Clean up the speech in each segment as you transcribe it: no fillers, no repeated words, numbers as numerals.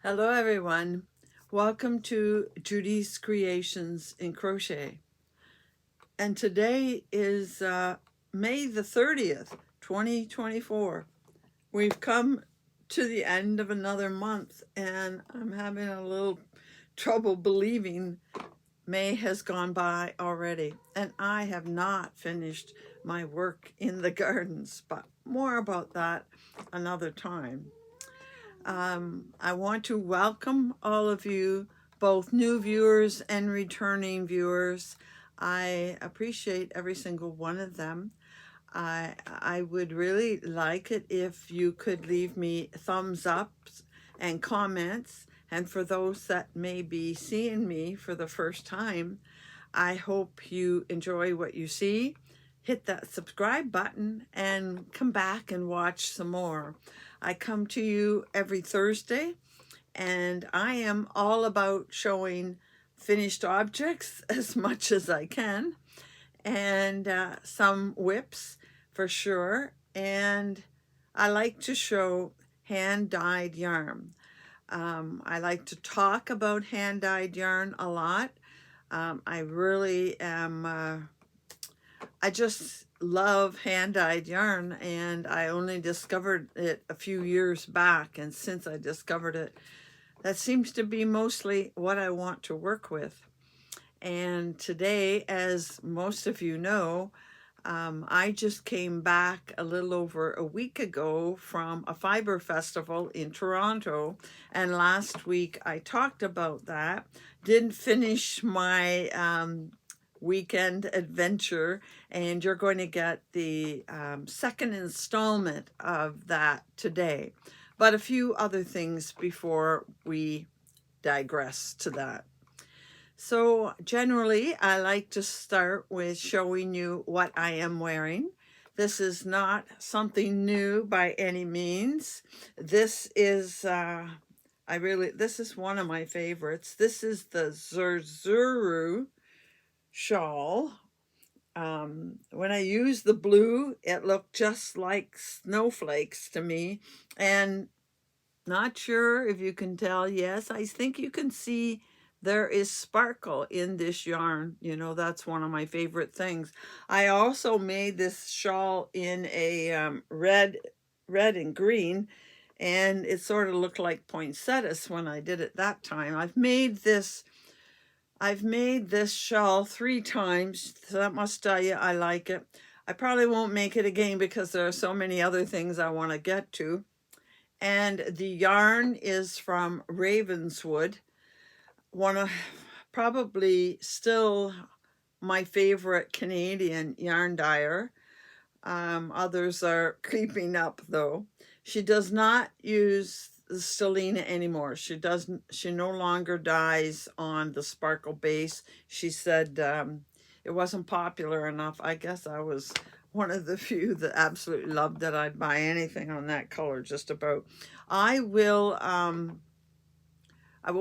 Hello everyone. Welcome to Judy's Creations in Crochet. And today is May the 30th, 2024. We've come to the end of another month and I'm having a little trouble believing May has gone by already. And I have not finished my work in the gardens, but more about that another time. I want to welcome all of you, both new viewers and returning viewers. I appreciate every single one of them. I would really like it if you could leave me thumbs ups and comments. And for those that may be seeing me for the first time, I hope you enjoy what you see. Hit that subscribe button and come back and watch some more. I come to you every Thursday and I am all about showing finished objects as much as I can and some whips for sure. And I like to show hand-dyed yarn. I like to talk about hand-dyed yarn a lot. I really am, I just love hand-dyed yarn, and I only discovered it a few years back, and since I discovered it, that seems to be mostly what I want to work with. And today, as most of you know, I just came back a little over a week ago from a fiber festival in Toronto, and last week I talked about that. Didn't finish my weekend adventure, and you're going to get the second installment of that today. But a few other things before we digress to that. So generally, I like to start with showing you what I am wearing. This is not something new by any means. This is, this is one of my favorites. This is the Zurzuru shawl. When I used the blue, it looked just like snowflakes to me. And not sure if you can tell. Yes, I think you can see there is sparkle in this yarn. You know, that's one of my favorite things. I also made this shawl in a red and green, and it sort of looked like poinsettias when I did it that time. I've made this shawl 3 times, so that must tell you I like it. I probably won't make it again because there are so many other things I want to get to. And the yarn is from Ravenswood, one of probably still my favorite Canadian yarn dyer. Others are creeping up though. She does not use the Stellina anymore. She no longer dyes on the sparkle base. She said it wasn't popular enough. I guess I was one of the few that absolutely loved that. I'd buy anything on that color just about. I will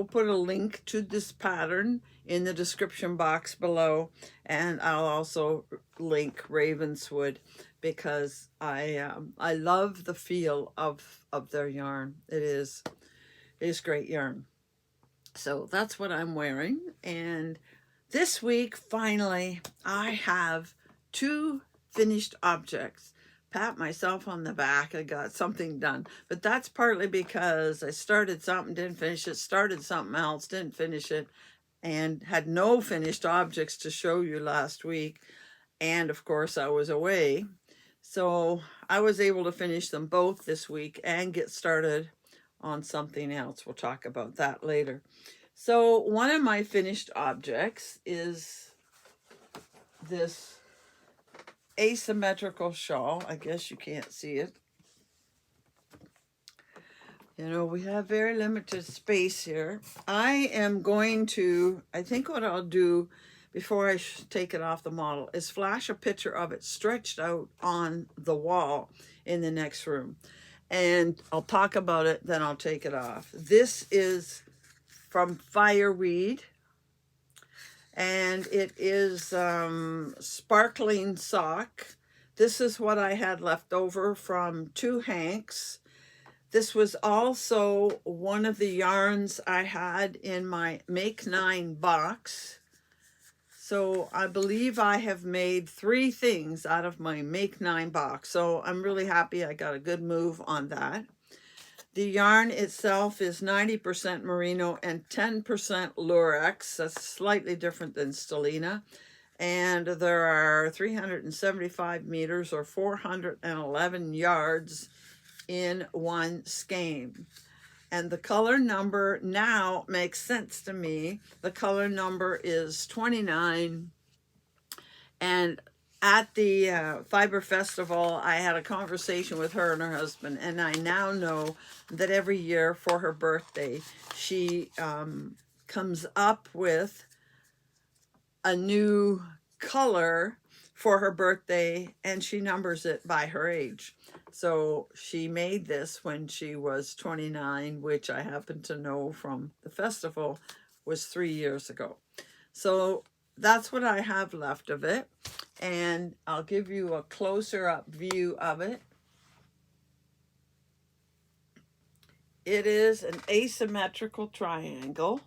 put a link to this pattern in the description box below, and I'll also link Ravenswood because I love the feel of their yarn. It is great yarn. So that's what I'm wearing. And this week, finally, I have 2 finished objects. Pat myself on the back, I got something done. But that's partly because I started something, didn't finish it, started something else, didn't finish it, and had no finished objects to show you last week. And of course, I was away. So I was able to finish them both this week and get started on something else. We'll talk about that later. So one of my finished objects is this asymmetrical shawl. I guess you can't see it. You know, we have very limited space here. I think what I'll do before I take it off the model is flash a picture of it stretched out on the wall in the next room. And I'll talk about it, then I'll take it off. This is from Fireweed, and it is sparkling sock. This is what I had left over from 2 hanks. This was also one of the yarns I had in my Make 9 box. So I believe I have made 3 things out of my Make 9 box. So I'm really happy I got a good move on that. The yarn itself is 90% merino and 10% lurex. That's slightly different than stellina. And there are 375 meters or 411 yards in one skein. And the color number now makes sense to me. The color number is 29. And at the Fiber Festival, I had a conversation with her and her husband, and I now know that every year for her birthday, she comes up with a new color for her birthday, and she numbers it by her age. So she made this when she was 29, which I happen to know from the festival was 3 years ago. So that's what I have left of it, and I'll give you a closer up view of it. It is an asymmetrical triangle.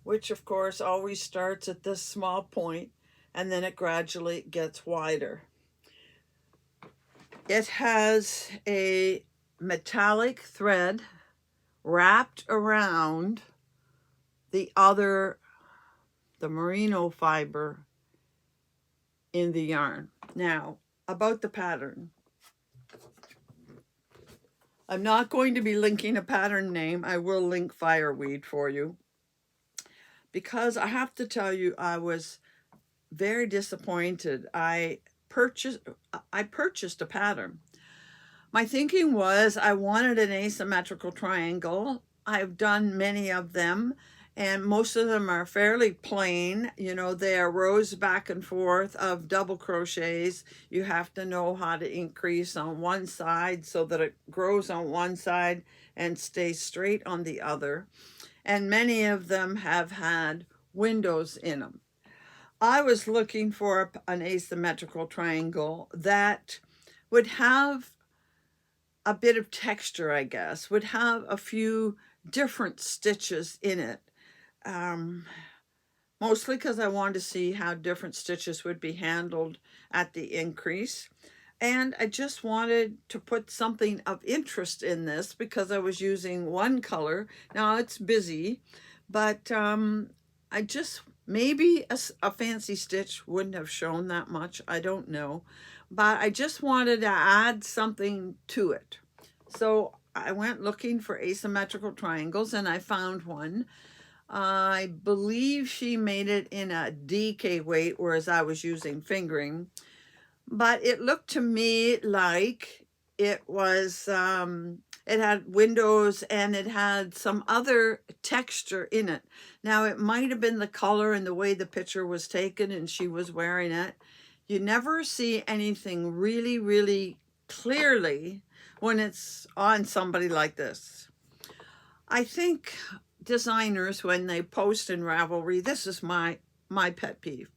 Which of course always starts at this small point and then it gradually gets wider. It has a metallic thread wrapped around the merino fiber in the yarn. Now, about the pattern. I'm not going to be linking a pattern name. I will link Fireweed for you. Because I have to tell you, I was very disappointed. I purchased a pattern. My thinking was I wanted an asymmetrical triangle. I've done many of them, and most of them are fairly plain. You know, they are rows back and forth of double crochets. You have to know how to increase on one side so that it grows on one side and stays straight on the other. And many of them have had windows in them. I was looking for an asymmetrical triangle that would have a bit of texture, I guess, would have a few different stitches in it. Mostly because I wanted to see how different stitches would be handled at the increase. And I just wanted to put something of interest in this because I was using one color. Now it's busy, but I just, maybe a fancy stitch wouldn't have shown that much. I don't know. But I just wanted to add something to it. So I went looking for asymmetrical triangles and I found one. I believe she made it in a DK weight, whereas I was using fingering. But it looked to me like it was, it had windows and it had some other texture in it. Now, it might have been the color and the way the picture was taken and she was wearing it. You never see anything really, really clearly when it's on somebody like this. I think designers, when they post in Ravelry, this is my pet peeve.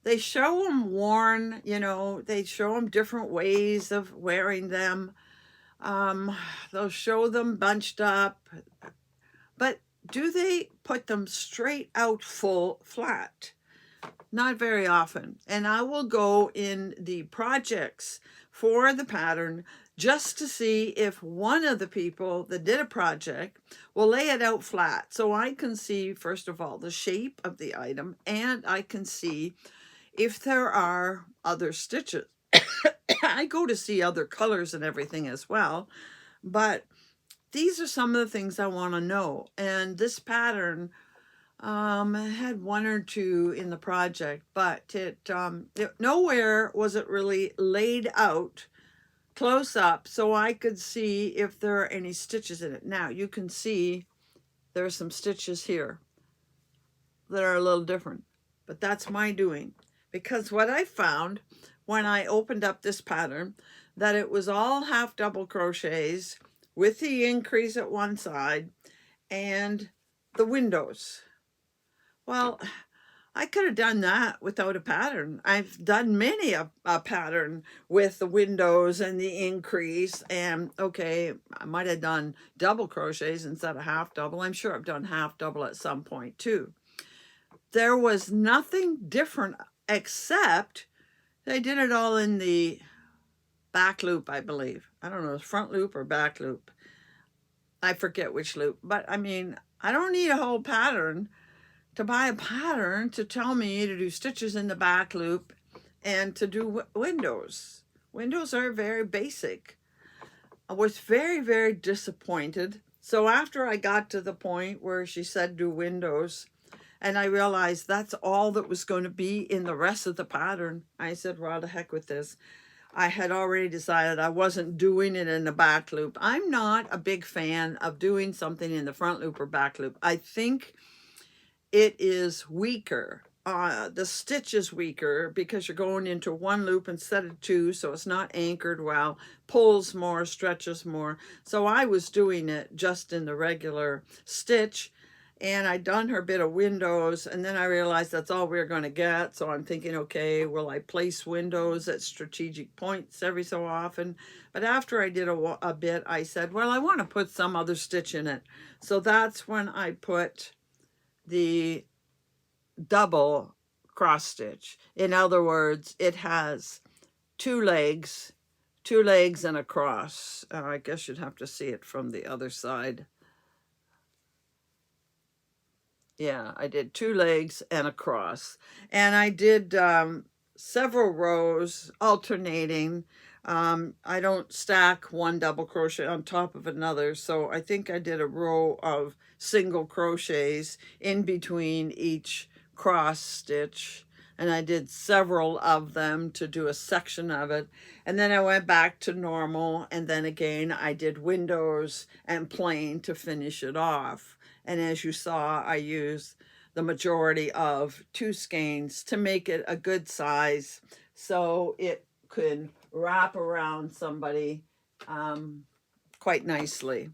They show them worn, you know, they show them different ways of wearing them. They'll show them bunched up, but do they put them straight out full flat? Not very often. And I will go in the projects for the pattern just to see if one of the people that did a project will lay it out flat. So I can see, first of all, the shape of the item, and I can see if there are other stitches. I go to see other colors and everything as well, but these are some of the things I want to know. And this pattern had one or two in the project, but nowhere was it really laid out close up so I could see if there are any stitches in it. Now you can see there are some stitches here that are a little different, but that's my doing. Because what I found when I opened up this pattern, that it was all half double crochets with the increase at one side and the windows. Well, I could have done that without a pattern. I've done many a pattern with the windows and the increase. And okay, I might have done double crochets instead of half double. I'm sure I've done half double at some point too. There was nothing different except they did it all in the back loop, I believe. I don't know, front loop or back loop. I forget which loop. But I mean, I don't need a whole pattern to buy a pattern to tell me to do stitches in the back loop and to do windows. Windows are very basic. I was very, very disappointed. So after I got to the point where she said do windows, and I realized that's all that was going to be in the rest of the pattern, I said, well, the heck with this. I had already decided I wasn't doing it in the back loop. I'm not a big fan of doing something in the front loop or back loop. I think it is weaker. The stitch is weaker because you're going into one loop instead of two, so it's not anchored well, pulls more, stretches more. So I was doing it just in the regular stitch, and I'd done her bit of windows, and then I realized that's all we were going to get. So I'm thinking, okay, will I place windows at strategic points every so often? But after I did a bit, I said, well, I want to put some other stitch in it. So that's when I put the double cross stitch. In other words, it has two legs and a cross. I guess you'd have to see it from the other side. Yeah, I did two legs and a cross. And I did several rows alternating. I don't stack one double crochet on top of another, so I think I did a row of single crochets in between each cross stitch, and I did several of them to do a section of it, and then I went back to normal, and then again I did windows and plain to finish it off. And as you saw, I used the majority of two skeins to make it a good size so it could wrap around somebody quite nicely.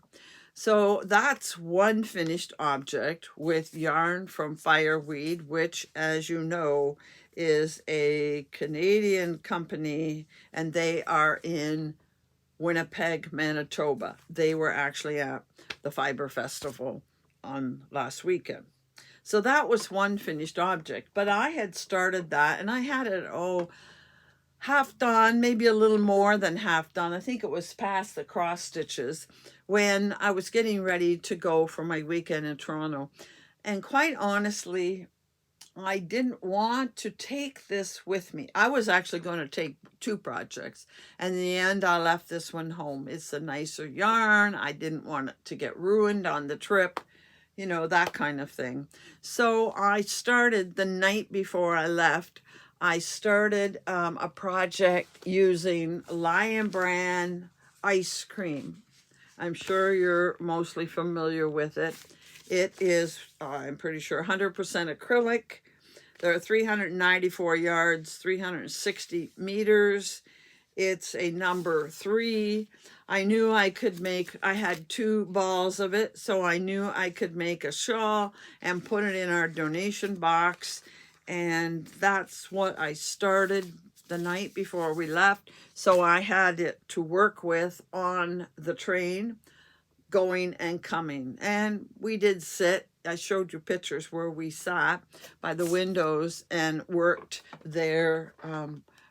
So that's one finished object with yarn from Fireweed, which, as you know, is a Canadian company, and they are in Winnipeg, Manitoba. They were actually at the Fiber Festival on last weekend. So that was one finished object, but I had started that and I had it half done, maybe a little more than half done. I think it was past the cross stitches when I was getting ready to go for my weekend in Toronto. And quite honestly, I didn't want to take this with me. I was actually going to take two projects, and in the end I left this one home. It's a nicer yarn. I didn't want it to get ruined on the trip, you know, that kind of thing. So I started the night before I left. I started a project using Lion Brand ice cream. I'm sure you're mostly familiar with it. It is, I'm pretty sure, 100% acrylic. There are 394 yards, 360 meters. It's a number 3. I knew I could make, I had 2 balls of it, so I knew I could make a shawl and put it in our donation box. And that's what I started the night before we left. So I had it to work with on the train going and coming. And we did sit. I showed you pictures where we sat by the windows and worked there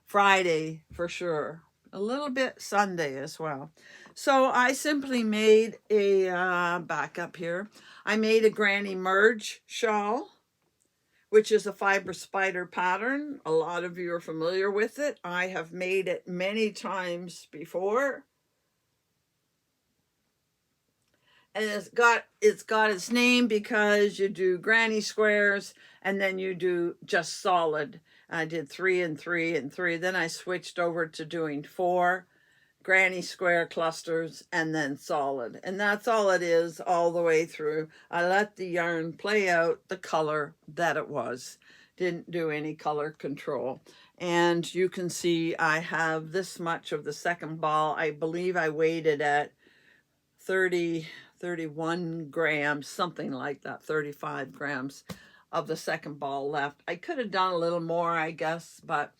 Friday for sure. A little bit Sunday as well. So I simply made a, back up here, I made a Granny Merge shawl, which is a fiber spider pattern. A lot of you are familiar with it. I have made it many times before. And it's got its name because you do granny squares and then you do just solid. I did 3 and 3 and 3. Then I switched over to doing 4 granny square clusters and then solid. And that's all it is all the way through. I let the yarn play out the color that it was. Didn't do any color control. And you can see I have this much of the second ball. I believe I weighed it at 31 grams, something like that, 35 grams. of the second ball left. I could have done a little more, I guess, but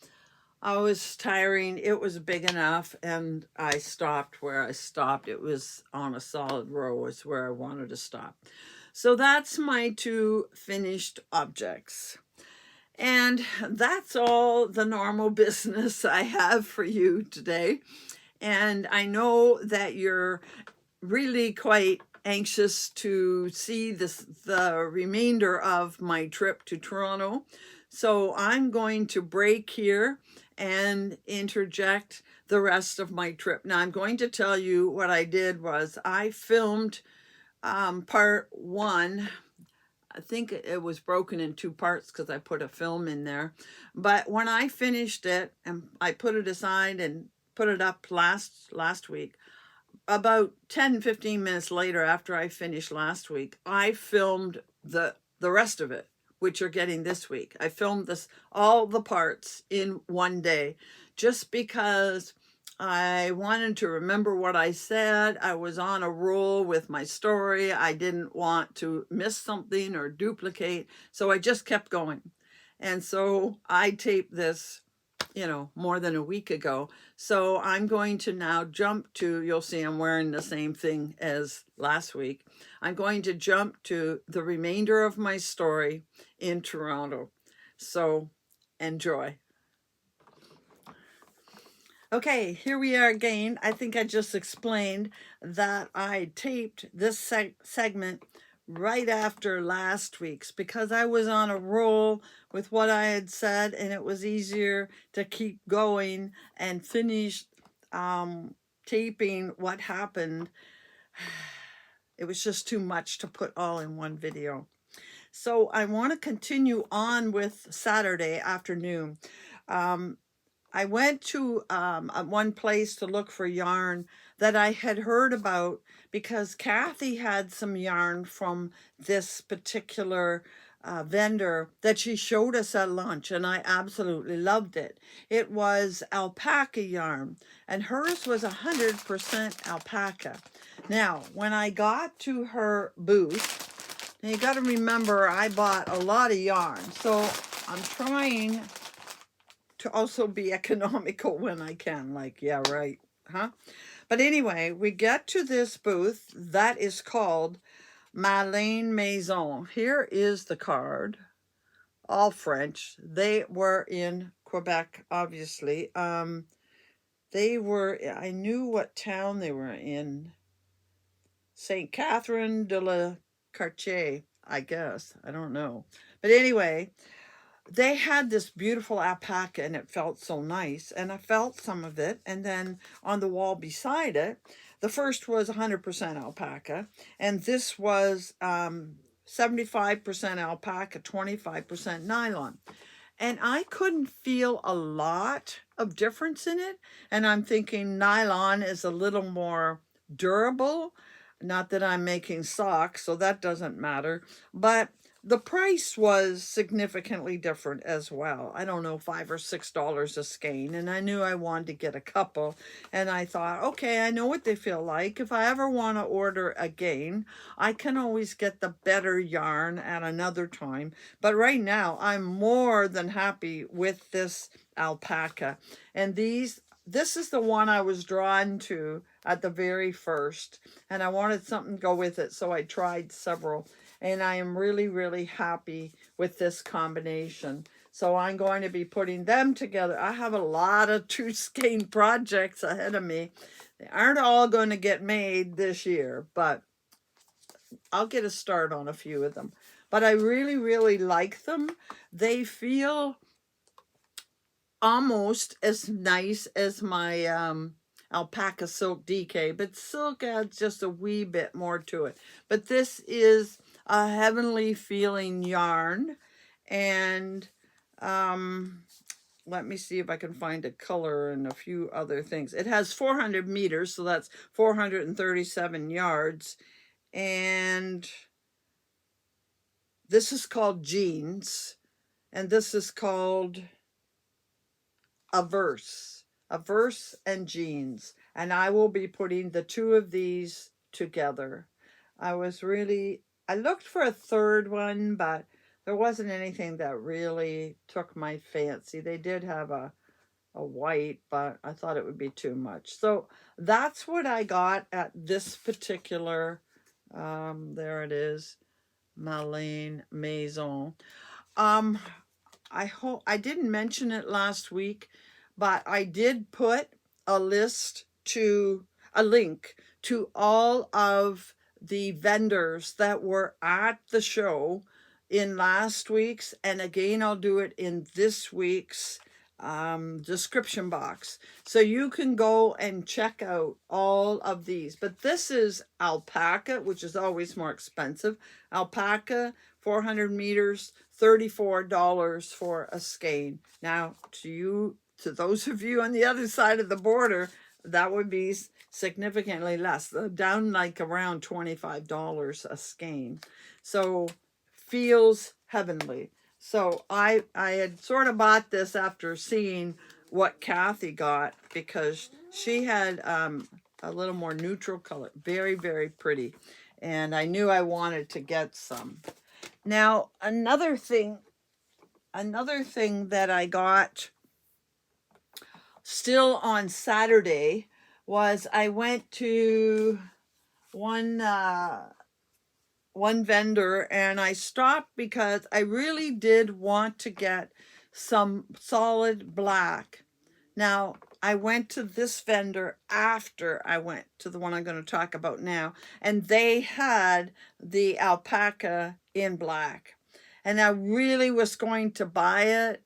I was tiring. It was big enough, and I stopped where I stopped. It was on a solid row is where I wanted to stop. So that's my two finished objects. And that's all the normal business I have for you today. And I know that you're really quite anxious to see the remainder of my trip to Toronto. So I'm going to break here and interject the rest of my trip. Now I'm going to tell you what I did was I filmed part one. I think it was broken in two parts because I put a film in there. But when I finished it and I put it aside and put it up last week, about 10-15 minutes later after I finished last week, I filmed the rest of it, which you're getting this week. I filmed all the parts in one day just because I wanted to remember what I said. I was on a roll with my story. I didn't want to miss something or duplicate, so I just kept going. And so I taped this, more than a week ago. So I'm going to now jump to, you'll see I'm wearing the same thing as last week. I'm going to jump to the remainder of my story in Toronto. So enjoy. Okay, here we are again. I think I just explained that I taped this segment right after last week's because I was on a roll with what I had said, and it was easier to keep going and finish taping what happened. It was just too much to put all in one video. So I want to continue on with Saturday afternoon. I went to one place to look for yarn that I had heard about because Kathy had some yarn from this particular vendor that she showed us at lunch, and I absolutely loved it. It was alpaca yarn, and hers was 100% alpaca. Now, when I got to her booth, and you got to remember I bought a lot of yarn, so I'm trying to also be economical when I can, like, yeah, right, huh? But anyway, we get to this booth that is called Malin Maison. Here is the card, all French. They were in Quebec, obviously. They were, I knew what town they were in. St. Catherine de la Cartier, I guess. I don't know. But anyway, they had this beautiful alpaca and it felt so nice, and I felt some of it. And then on the wall beside it, the first was 100% alpaca, and this was 75% alpaca, 25% nylon. And I couldn't feel a lot of difference in it, and I'm thinking nylon is a little more durable. Not that I'm making socks, so that doesn't matter, but the price was significantly different as well. I don't know, $5 or $6 a skein. And I knew I wanted to get a couple. And I thought, okay, I know what they feel like. If I ever want to order again, I can always get the better yarn at another time. But right now, I'm more than happy with this alpaca. And this is the one I was drawn to at the very first. And I wanted something to go with it, so I tried several. And I am really, really happy with this combination. So I'm going to be putting them together. I have a lot of two skein projects ahead of me. They aren't all going to get made this year, but I'll get a start on a few of them. But I really, really like them. They feel almost as nice as my alpaca silk DK, but silk adds just a wee bit more to it. But this is a heavenly feeling yarn, and let me see if I can find a color and a few other things. It has 400 meters, so that's 437 yards, and this is called Jeans, and this is called Averse and Jeans, and I will be putting the two of these together. I looked for a third one, but there wasn't anything that really took my fancy. They did have a white, but I thought it would be too much. So that's what I got at this particular, there it is, Malin Maison. Um, I hope I didn't mention it last week, but I did put a link to all of the vendors that were at the show in last week's, and again, I'll do it in this week's description box. So you can go and check out all of these. But this is alpaca, which is always more expensive. Alpaca, 400 meters, $34 for a skein. Now, to those of you on the other side of the border, that would be significantly less, down like around $25 a skein. So feels heavenly. So I had sort of bought this after seeing what Kathy got, because she had a little more neutral color, very, very pretty, and I knew I wanted to get some. Now, another thing that I got still on Saturday was I went to one vendor, and I stopped because I really did want to get some solid black. Now, I went to this vendor after I went to the one I'm going to talk about now, and they had the alpaca in black. And I really was going to buy it.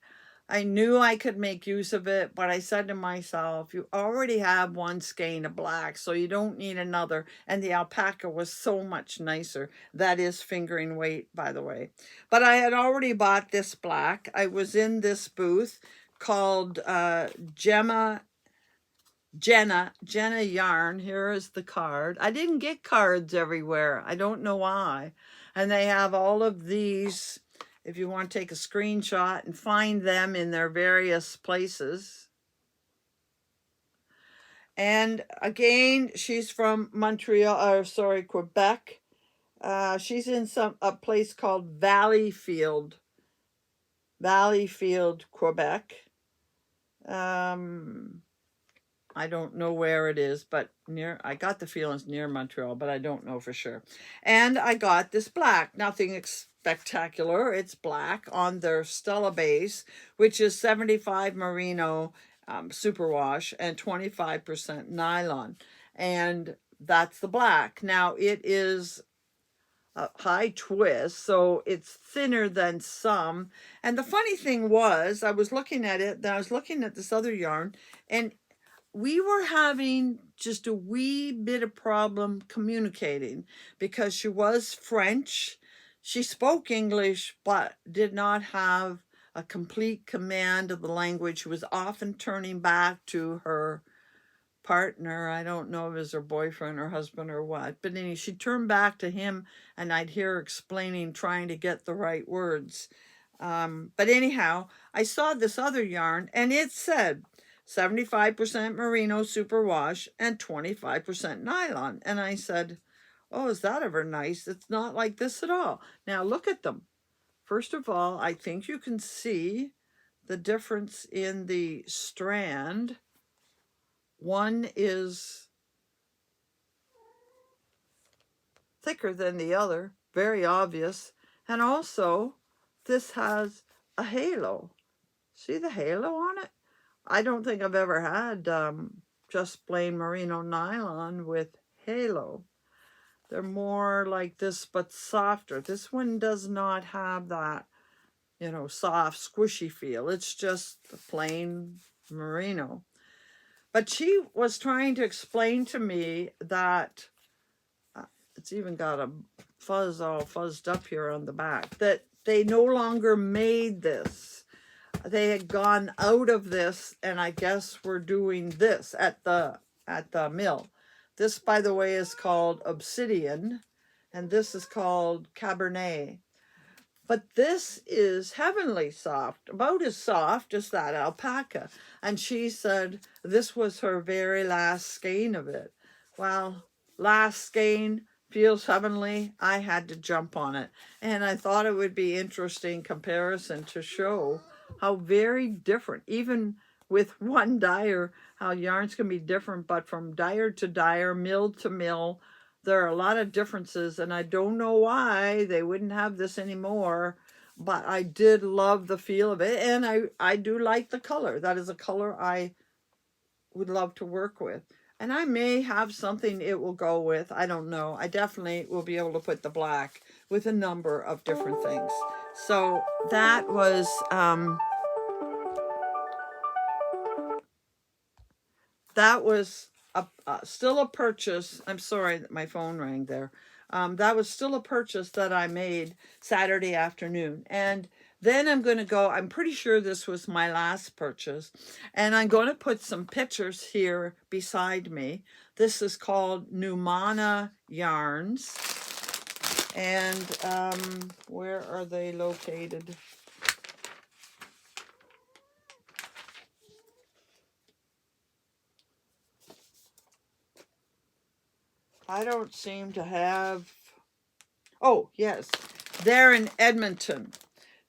I knew I could make use of it, but I said to myself, you already have one skein of black, so you don't need another. And the alpaca was so much nicer. That is fingering weight, by the way. But I had already bought this black. I was in this booth called Jenna Yarn. Here is the card. I didn't get cards everywhere. I don't know why. And they have all of these, if you want to take a screenshot and find them in their various places. And again, she's from Quebec. She's in a place called Valleyfield, Quebec. I don't know where it is, but I got the feeling it's near Montreal, but I don't know for sure. And I got this black, nothing spectacular. It's black on their Stella base, which is 75 merino superwash and 25% nylon. And that's the black. Now it is a high twist, so it's thinner than some. And the funny thing was, I was looking at it, then I was looking at this other yarn, and we were having just a wee bit of problem communicating, because she was French. She spoke English, but did not have a complete command of the language. She was often turning back to her partner. I don't know if it was her boyfriend or husband or what, but anyway, she turned back to him, and I'd hear her explaining, trying to get the right words. But anyhow, I saw this other yarn, and it said 75% merino superwash and 25% nylon. And I said, oh, is that ever nice? It's not like this at all. Now look at them. First of all, I think you can see the difference in the strand. One is thicker than the other, very obvious. And also, this has a halo. See the halo on it? I don't think I've ever had just plain merino nylon with halo. They're more like this, but softer. This one does not have that, soft, squishy feel. It's just the plain merino. But she was trying to explain to me that, it's even got a fuzz all fuzzed up here on the back, that they no longer made this. They had gone out of this, and I guess we're doing this at the mill. This, by the way, is called Obsidian, and this is called Cabernet. But this is heavenly soft, about as soft as that alpaca. And she said this was her very last skein of it. Well, last skein, feels heavenly, I had to jump on it. And I thought it would be interesting comparison to show how very different, even with one dyer, how yarns can be different, but from dyer to dyer, mill to mill, there are a lot of differences, and I don't know why they wouldn't have this anymore, but I did love the feel of it, and I do like the color. That is a color I would love to work with. And I may have something it will go with. I don't know. I definitely will be able to put the black with a number of different things. So that was still a purchase. I'm sorry that my phone rang there. That was still a purchase that I made Saturday afternoon. And then I'm going to go, I'm pretty sure this was my last purchase. And I'm going to put some pictures here beside me. This is called Numana Yarns. And where are they located? I don't seem to have... Oh, yes, they're in Edmonton.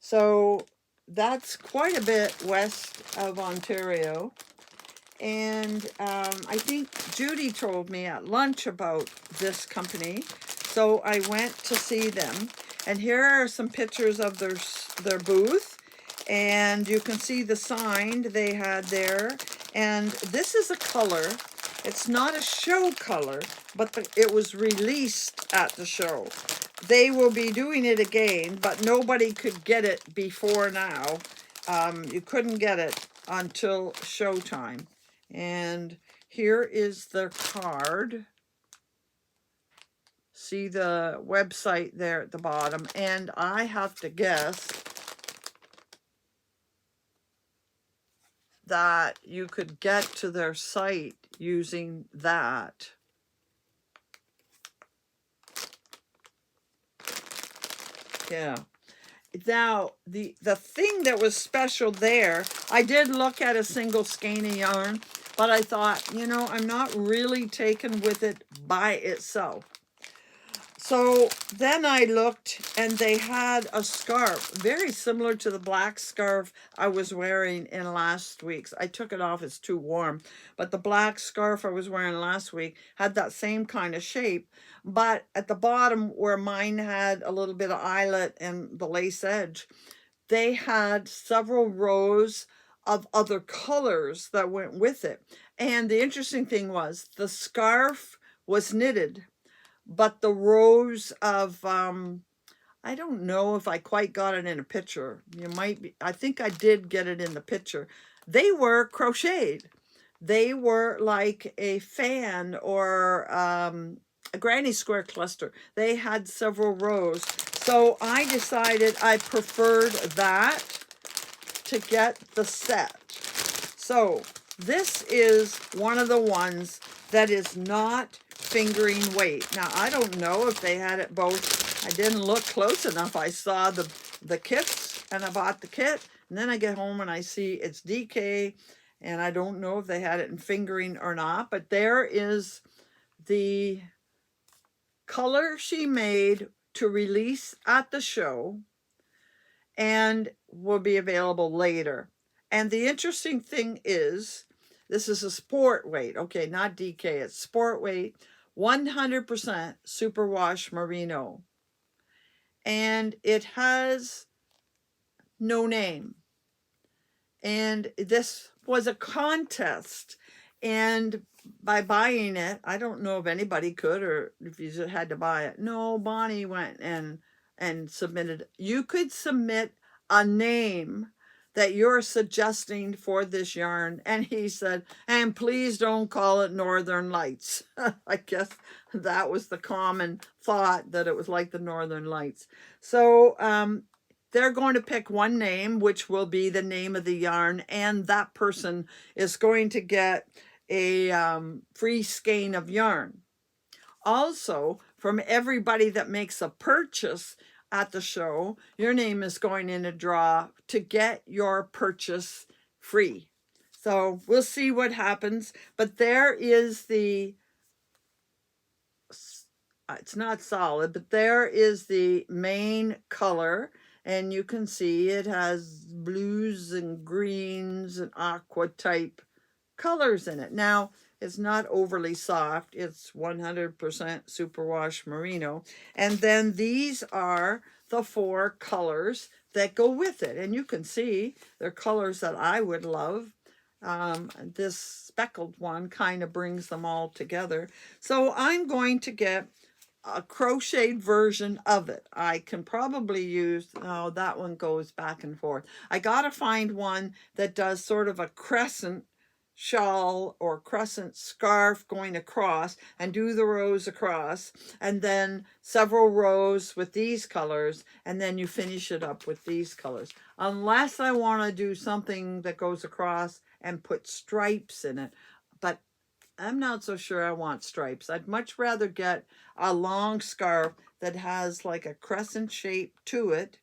So that's quite a bit west of Ontario. And I think Judy told me at lunch about this company. So I went to see them. And here are some pictures of their booth. And you can see the sign they had there. And this is a color. It's not a show color, but it was released at the show. They will be doing it again, but nobody could get it before now. You couldn't get it until showtime. And here is their card. See the website there at the bottom. And I have to guess that you could get to their site using that. Yeah. Now, the thing that was special there, I did look at a single skein of yarn, but I thought, you know, I'm not really taken with it by itself. So then I looked, and they had a scarf very similar to the black scarf I was wearing in last week's. I took it off, it's too warm, but the black scarf I was wearing last week had that same kind of shape, but at the bottom where mine had a little bit of eyelet and the lace edge, they had several rows of other colors that went with it. And the interesting thing was the scarf was knitted, but the rows of I don't know if I quite got it in a picture. You might be, I think I did get it in the picture. They were crocheted. They were like a fan or a granny square cluster. They had several rows. So I decided I preferred that to get the set. So this is one of the ones that is not fingering weight. Now, I don't know if they had it both. I didn't look close enough. I saw the kits, and I bought the kit, and then I get home and I see it's DK, and I don't know if they had it in fingering or not, but there is the color she made to release at the show and will be available later. And the interesting thing is, this is a sport weight. Okay, not DK, it's sport weight, 100% superwash merino. And it has no name. And this was a contest. And by buying it, I don't know if anybody could or if you just had to buy it. No, Bonnie went and submitted. You could submit a name that you're suggesting for this yarn. And he said, and please don't call it Northern Lights. I guess that was the common thought, that it was like the Northern Lights. So they're going to pick one name, which will be the name of the yarn, and that person is going to get a free skein of yarn. Also, from everybody that makes a purchase at the show, your name is going in a draw to get your purchase free. So we'll see what happens. But there is the it's not solid, but there is the main color, and you can see it has blues and greens and aqua type colors in it. Now, it's not overly soft. It's 100% superwash merino. And then these are the 4 colors that go with it. And you can see they're colors that I would love. This speckled one kind of brings them all together. So I'm going to get a crocheted version of it. I can probably use, oh, that one goes back and forth. I gotta find one that does sort of a crescent shawl or crescent scarf going across and do the rows across, and then several rows with these colors, and then you finish it up with these colors. Unless I want to do something that goes across and put stripes in it, but I'm not so sure I want stripes. I'd much rather get a long scarf that has like a crescent shape to it,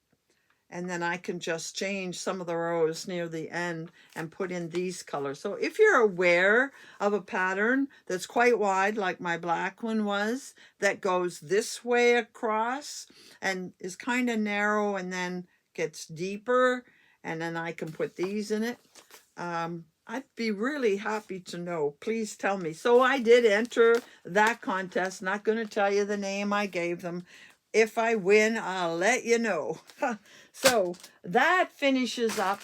and then I can just change some of the rows near the end and put in these colors. So if you're aware of a pattern that's quite wide, like my black one was, that goes this way across and is kind of narrow and then gets deeper, and then I can put these in it, I'd be really happy to know. Please tell me. So I did enter that contest. Not going to tell you the name I gave them. If I win, I'll let you know. So that finishes up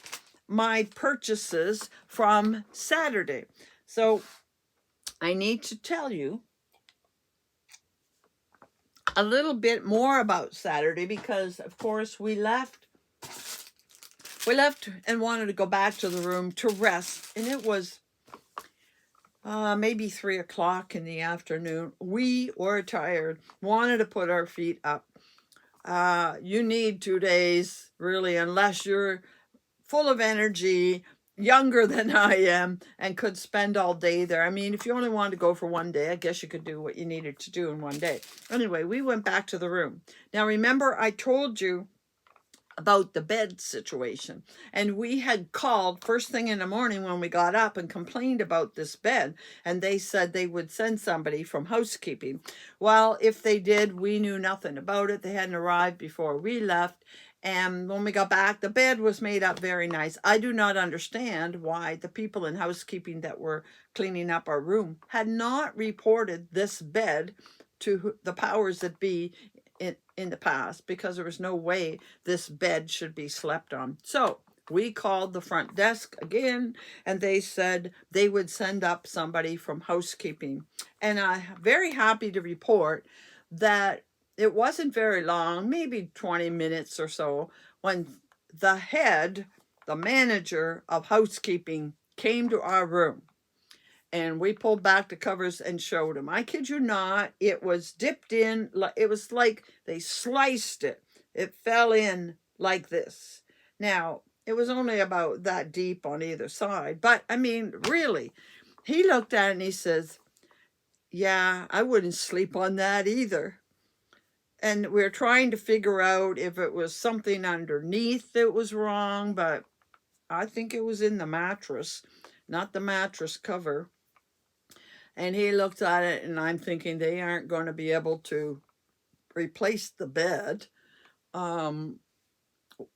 my purchases from Saturday. So I need to tell you a little bit more about Saturday because, of course, we left and wanted to go back to the room to rest, and it was maybe 3 o'clock in the afternoon. We were tired, wanted to put our feet up. You need 2 days, really, unless you're full of energy, younger than I am, and could spend all day there. I mean, if you only wanted to go for 1 day, I guess you could do what you needed to do in 1 day. Anyway, we went back to the room. Now, remember, I told you about the bed situation, and we had called first thing in the morning when we got up and complained about this bed, and they said they would send somebody from housekeeping. Well, if they did, we knew nothing about it. They hadn't arrived before we left, and when we got back, the bed was made up very nice. I do not understand why the people in housekeeping that were cleaning up our room had not reported this bed to the powers that be in the past, because there was no way this bed should be slept on. So we called the front desk again, and they said they would send up somebody from housekeeping. And I'm very happy to report that it wasn't very long, maybe 20 minutes or so, when the manager of housekeeping came to our room. And we pulled back the covers and showed him. I kid you not, it was dipped in. It was like they sliced it. It fell in like this. Now, it was only about that deep on either side. But, I mean, really, he looked at it and he says, yeah, I wouldn't sleep on that either. And we're trying to figure out if it was something underneath that was wrong, but I think it was in the mattress, not the mattress cover. And he looked at it, and I'm thinking they aren't going to be able to replace the bed.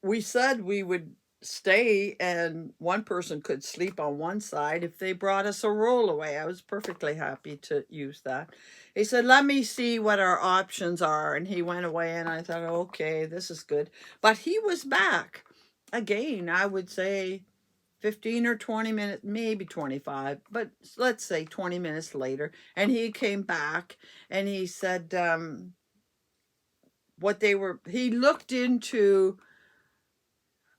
We said we would stay and one person could sleep on one side if they brought us a rollaway. I was perfectly happy to use that. He said, let me see what our options are. And he went away, and I thought, okay, this is good. But he was back again, I would say 15 or 20 minutes, maybe 25, but let's say 20 minutes later. And he came back and he said, he looked into,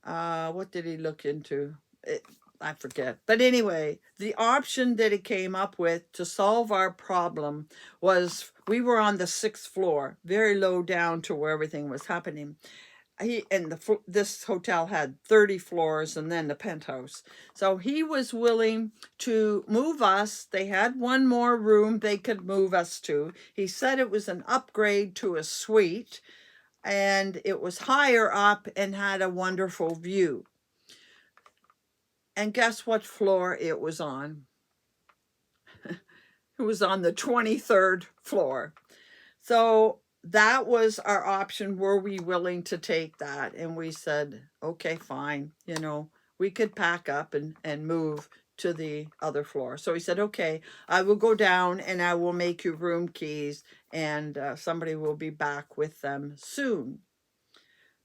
what did he look into? I forget. But anyway, the option that he came up with to solve our problem was, we were on the 6th floor, very low down to where everything was happening. This hotel had 30 floors and then the penthouse. So he was willing to move us. They had one more room they could move us to. He said it was an upgrade to a suite, and it was higher up and had a wonderful view. And guess what floor it was on? It was on the 23rd floor. So that was our option. Were we willing to take that? And we said, okay, fine. You know, we could pack up and move to the other floor. So he said, okay, I will go down and I will make you room keys, and somebody will be back with them soon.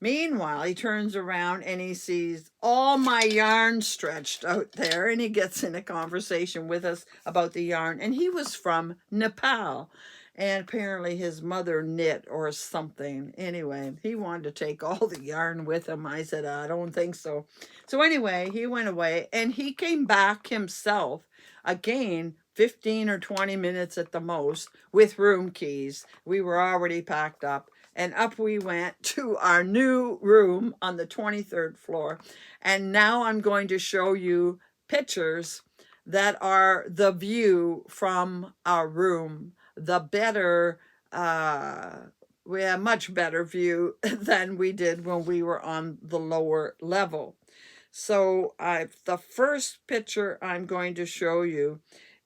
Meanwhile, he turns around and he sees all my yarn stretched out there, and he gets in a conversation with us about the yarn. And he was from Nepal, and apparently his mother knit or something. Anyway, he wanted to take all the yarn with him. I said, I don't think so. So anyway, he went away and he came back himself again, 15 or 20 minutes at the most, with room keys. We were already packed up. And up we went to our new room on the 23rd floor. And now I'm going to show you pictures that are the view from our room. The better, we have much better view than we did when we were on the lower level. So the first picture I'm going to show you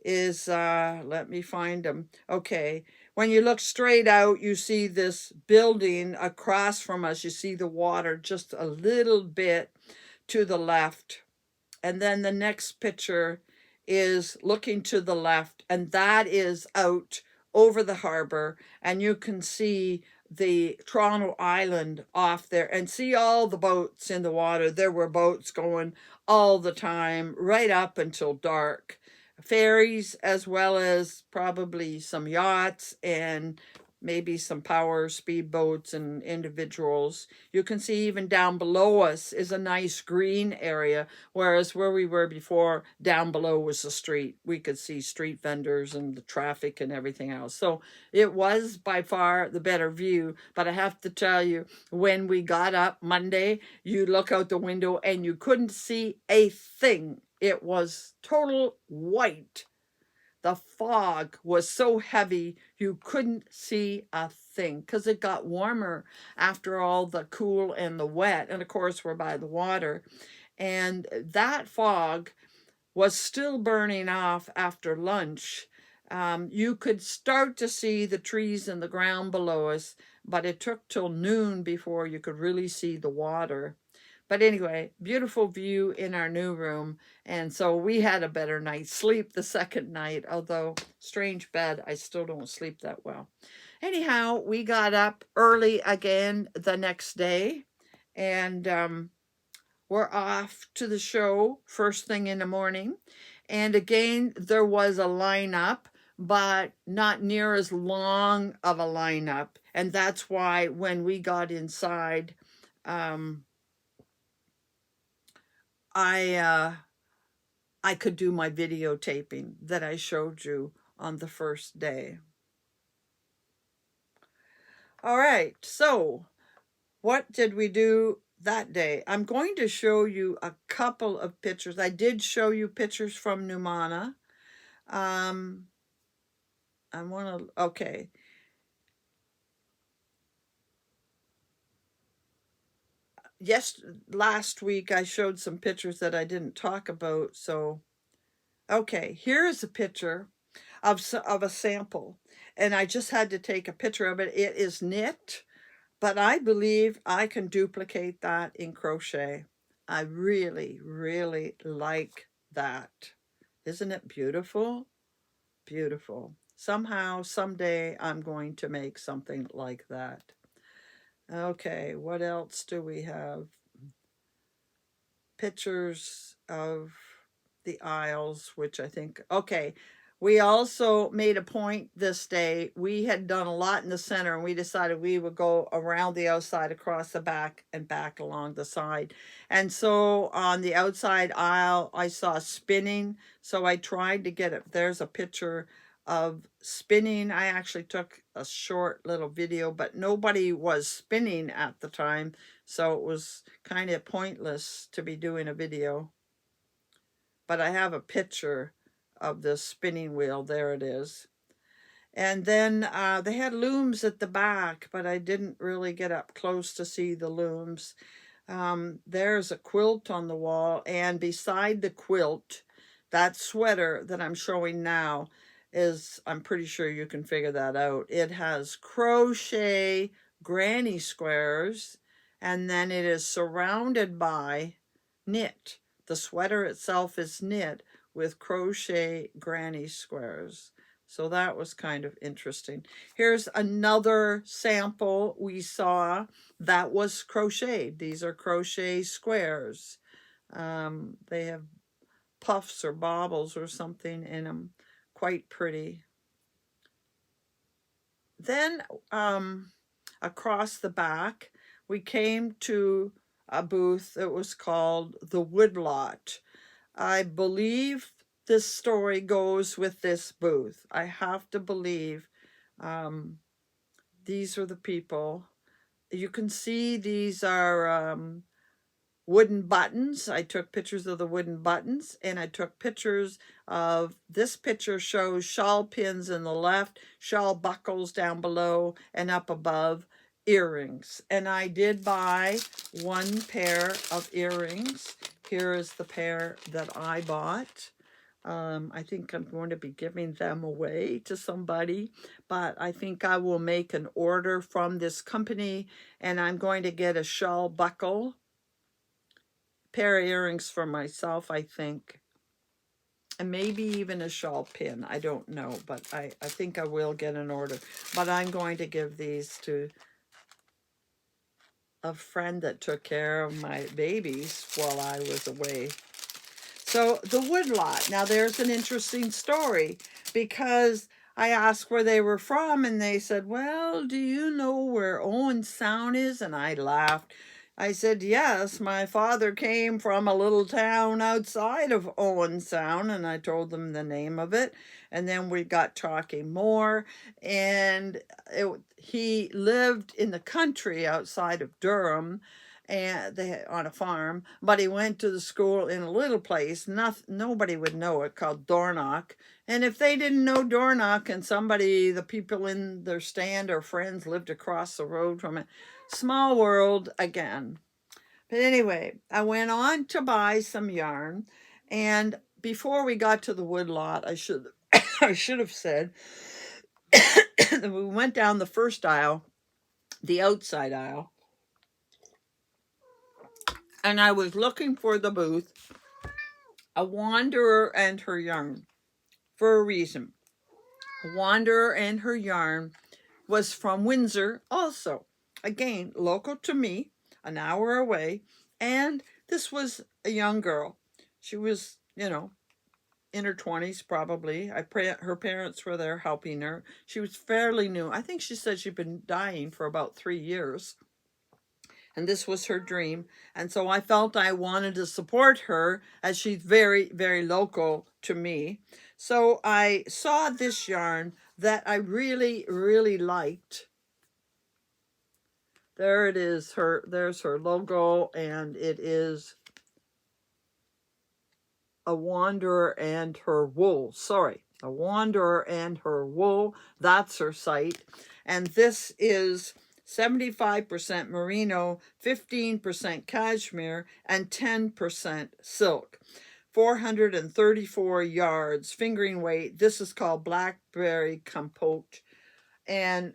is, let me find them. Okay. When you look straight out, you see this building across from us. You see the water just a little bit to the left. And then the next picture is looking to the left, and that is out over the harbor. And you can see the Toronto Island off there and see all the boats in the water. There were boats going all the time, right up until dark. Ferries, as well as probably some yachts and maybe some power speedboats and individuals. You can see even down below us is a nice green area, whereas where we were before, down below was the street. We could see street vendors and the traffic and everything else. So it was by far the better view. But I have to tell you, when we got up Monday, you look out the window and you couldn't see a thing. It was total white. The fog was so heavy you couldn't see a thing because it got warmer after all the cool and the wet. And of course, we're by the water. And that fog was still burning off after lunch. You could start to see the trees in the ground below us, but it took till noon before you could really see the water. But anyway, beautiful view in our new room. And so we had a better night's sleep the second night, although strange bed, I still don't sleep that well. Anyhow, we got up early again the next day, and we're off to the show first thing in the morning. And again, there was a lineup, but not near as long of a lineup. And that's why when we got inside, I could do my videotaping that I showed you on the first day. All right, so what did we do that day? I'm going to show you a couple of pictures. I did show you pictures from Numana. I want to, okay. Yes, last week I showed some pictures that I didn't talk about. So, okay, here is a picture of a sample, and I just had to take a picture of it. It is knit, but I believe I can duplicate that in crochet. I really, really like that. Isn't it beautiful? Beautiful. Somehow, someday, I'm going to make something like that. Okay, what else do we have? Pictures of the aisles, which I think, okay. We also made a point this day. We had done a lot in the center, and we decided we would go around the outside, across the back, and back along the side. And so on the outside aisle, I saw spinning. So I tried to get it. There's a picture of spinning. I actually took a short little video, but nobody was spinning at the time. So it was kind of pointless to be doing a video. But I have a picture of the spinning wheel. There it is. And then they had looms at the back, but I didn't really get up close to see the looms. There's a quilt on the wall, and beside the quilt, that sweater that I'm showing now, is, I'm pretty sure you can figure that out. It has crochet granny squares, and then it is surrounded by knit. The sweater itself is knit with crochet granny squares. So that was kind of interesting. Here's another sample we saw that was crocheted. These are crochet squares. They have puffs or baubles or something in them. Quite pretty. Then across the back, we came to a booth that was called the Woodlot. I believe this story goes with this booth. I have to believe these are the people. You can see these are wooden buttons. I took pictures of the wooden buttons, and I took pictures of, this picture shows shawl pins in the left, shawl buckles down below, and up above, earrings. And I did buy one pair of earrings. Here is the pair that I bought. I think I'm going to be giving them away to somebody, but I think I will make an order from this company, and I'm going to get a shawl buckle, pair of earrings for myself, I think, and maybe even a shawl pin. I don't know, but I think I will get an order. But I'm going to give these to a friend that took care of my babies while I was away. So the Woodlot. Now there's an interesting story, because I asked where they were from, and they said, well, do you know where Owen Sound is? And I laughed. I said, yes, my father came from a little town outside of Owen Sound, and I told them the name of it. And then we got talking more, and he lived in the country outside of Durham, and they on a farm, but he went to the school in a little place, nobody would know it, called Dornoch. And if they didn't know Dornoch, and the people in their stand or friends lived across the road from it, small world again. But anyway, I went on to buy some yarn, and before we got to the Woodlot, I should have said that we went down the first aisle, the outside aisle, and I was looking for the booth, A Wanderer and Her Yarn, for a reason. A Wanderer and Her Yarn was from Windsor also. Again, local to me, an hour away. And this was a young girl. She was, in her 20s probably. Her parents were there helping her. She was fairly new. I think she said she'd been dying for about 3 years. And this was her dream. And so I felt I wanted to support her, as she's very, very local to me. So I saw this yarn that I really, really liked. There it is. There's her logo, and it is A Wanderer and Her Wool. Sorry, A Wanderer and Her Wool. That's her site. And this is 75% merino, 15% cashmere, and 10% silk. 434 yards, fingering weight. This is called Blackberry Compote. And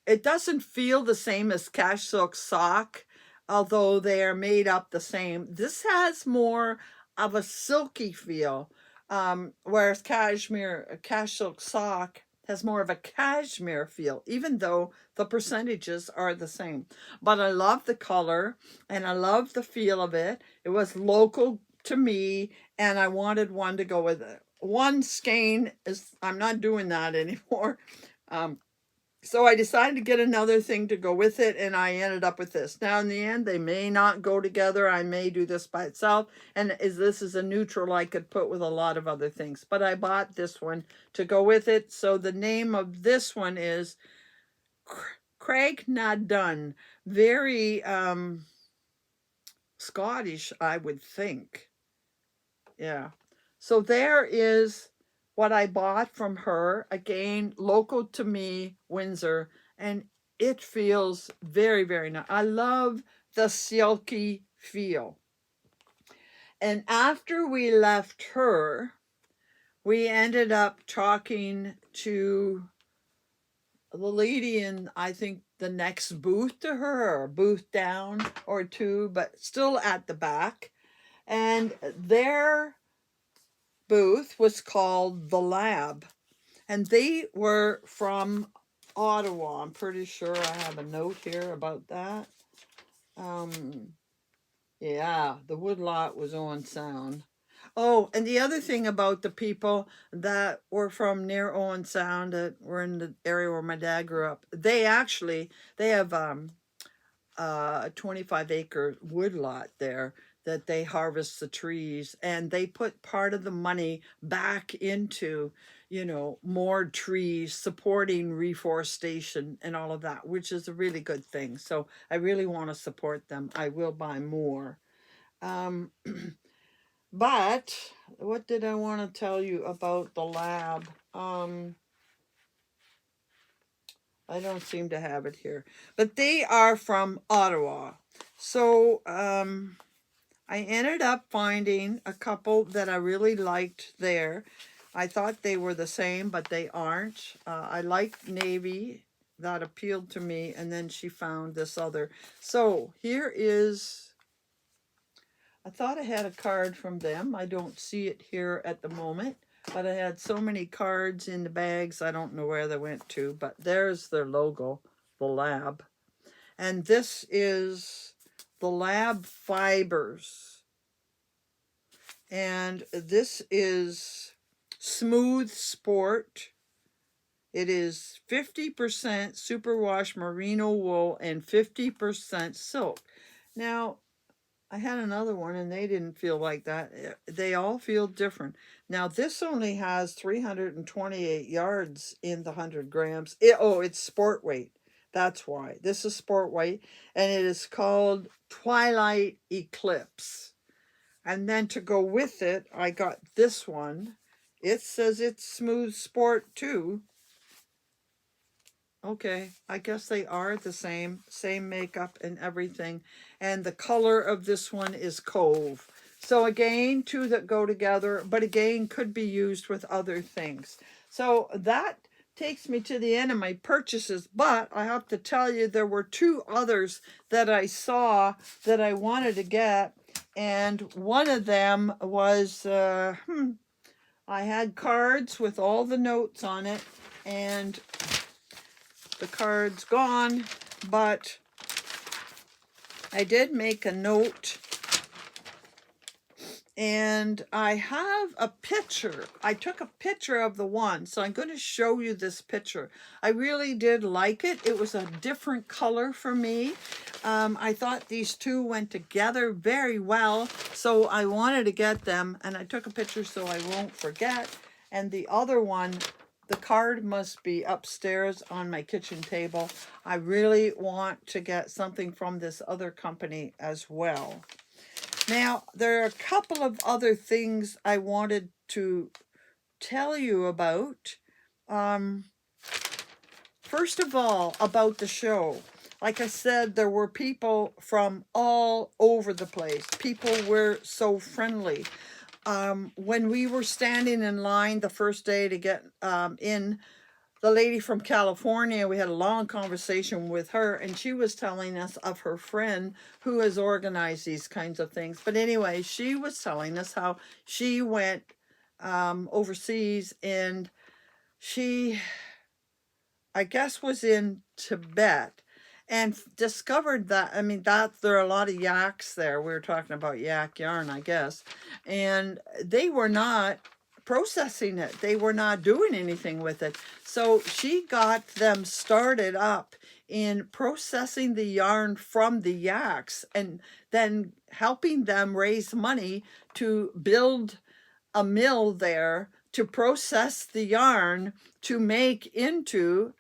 it doesn't feel the same as Cash Silk Sock, although they are made up the same. This has more of a silky feel, whereas Cash Silk Sock has more of a cashmere feel, even though the percentages are the same. But I love the color, and I love the feel of it. It was local to me, and I wanted one to go with it. One skein is, I'm not doing that anymore. So I decided to get another thing to go with it, and I ended up with this. Now, in the end, they may not go together. I may do this by itself, and this is a neutral I could put with a lot of other things. But I bought this one to go with it. So the name of this one is Craig Na Dun. Very Scottish, I would think. Yeah. So there is what I bought from her, again, local to me, Windsor, and it feels very, very nice. I love the silky feel. And after we left her, we ended up talking to the lady in, I think, the next booth to her, or booth down or two, but still at the back. And their booth was called The Lab. And they were from Ottawa. I'm pretty sure I have a note here about that. Yeah, the woodlot was Owen Sound. Oh, and the other thing about the people that were from near Owen Sound, that were in the area where my dad grew up, they have a 25-acre woodlot there that they harvest the trees, and they put part of the money back into, more trees, supporting reforestation and all of that, which is a really good thing. So I really want to support them. I will buy more. Um, but what did I want to tell you about the lab? I don't seem to have it here, but they are from Ottawa. So I ended up finding a couple that I really liked there. I thought they were the same, but they aren't. I liked navy. That appealed to me, and then she found this other. So here is, I thought I had a card from them. I don't see it here at the moment, but I had so many cards in the bags, I don't know where they went to, but there's their logo, the lab. And this is the Lab Fibers. And this is Smooth Sport. It is 50% superwash merino wool and 50% silk. Now, I had another one and they didn't feel like that. They all feel different. Now, this only has 328 yards in the 100 grams. It's sport weight. That's why. This is sport weight, and it is called Twilight Eclipse. And then to go with it, I got this one. It says it's Smooth Sport too. Okay, I guess they are the same makeup and everything. And the color of this one is Cove. So again, two that go together, but again, could be used with other things. So that takes me to the end of my purchases, but I have to tell you, there were two others that I saw that I wanted to get. And one of them was, I had cards with all the notes on it, and the card's gone, but I did make a note, and I have a picture. I took a picture of the one, so I'm going to show you this picture. I really did like it. It was a different color for me. I thought these two went together very well, so I wanted to get them, and I took a picture so I won't forget. And the other one, the card must be upstairs on my kitchen table. I really want to get something from this other company as well. Now, there are a couple of other things I wanted to tell you about. First of all, about the show. Like I said, there were people from all over the place. People were so friendly. When we were standing in line the first day to get in, the lady from California, we had a long conversation with her, and she was telling us of her friend who has organized these kinds of things. But anyway, she was telling us how she went overseas, and she, I guess, was in Tibet, and discovered that, there are a lot of yaks there. We were talking about yak yarn, I guess, and they were not processing it. They were not doing anything with it. So she got them started up in processing the yarn from the yaks, and then helping them raise money to build a mill there to process the yarn to make into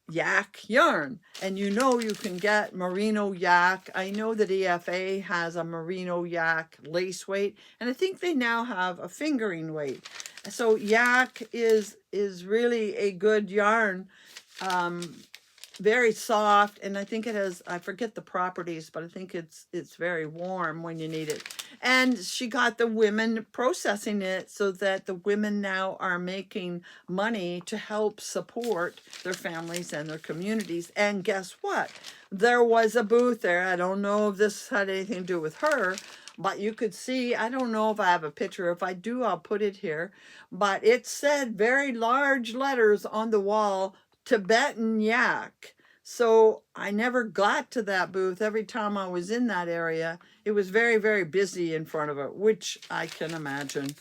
yak yarn. And you can get merino yak. I know that EFA has a merino yak lace weight, and I think they now have a fingering weight. So yak is really a good yarn. very soft, and I think it has, I forget the properties, but I think it's very warm when you need it. And she got the women processing it so that the women now are making money to help support their families and their communities. And guess what? There was a booth there. I don't know if this had anything to do with her, but you could see, I don't know if I have a picture. If I do, I'll put it here. But it said very large letters on the wall, Tibetan yak. So I never got to that booth. Every time I was in that area, it was very, very busy in front of it, which I can imagine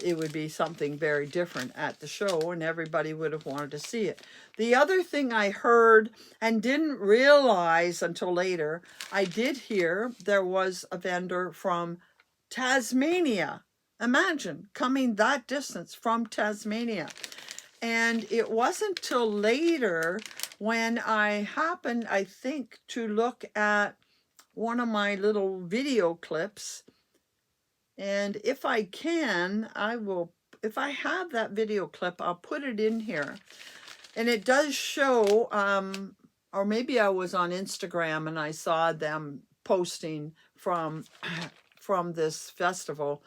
it would be something very different at the show, and everybody would have wanted to see it. The other thing I heard and didn't realize until later, I did hear there was a vendor from Tasmania. Imagine coming that distance from Tasmania. And it wasn't till later when I happened, I think, to look at one of my little video clips. And if I can, I will, if I have that video clip, I'll put it in here. And it does show, or maybe I was on Instagram and I saw them posting from this festival.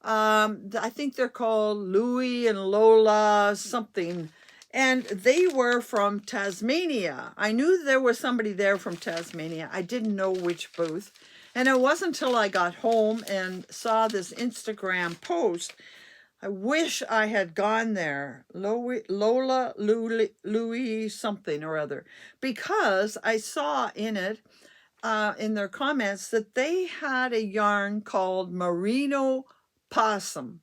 I think they're called Louie and Lola something, and they were from Tasmania. I knew there was somebody there from Tasmania. I didn't know which booth. And it wasn't until I got home and saw this Instagram post. I wish I had gone there, Lola, Louie something or other, because I saw in it, in their comments, that they had a yarn called Merino Possum.